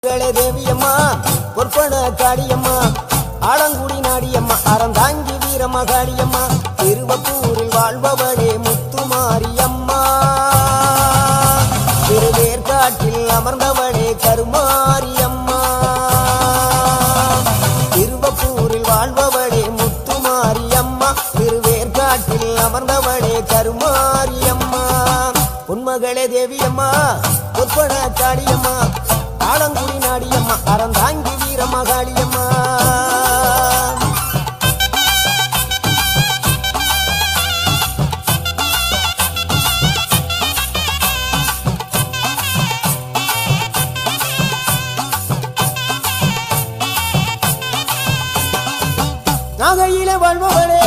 தேவியம்மா பொற்பன காடியம்மா ஆலங்குடி நாடியம்மா அறந்தாங்கி வீரமகாளியம்மா திருவப்பூரில் வாழ்பவளே முத்துமாரியம்மா திருவேற்காட்டில் அமர்ந்தவளே கருமாரியம்மா திருவப்பூரில் வாழ்பவளே முத்துமாரியம்மா திருவேற்காட்டில் அமர்ந்தவளே கருமாரியம்மா உன்மகளே தேவியம்மா பொற்பன காடியம்மா ஆலங்குடி நாடியம்மா அறந்தாங்கி வீரமகாளியம்மா நாகையிலே வாழ்பவளே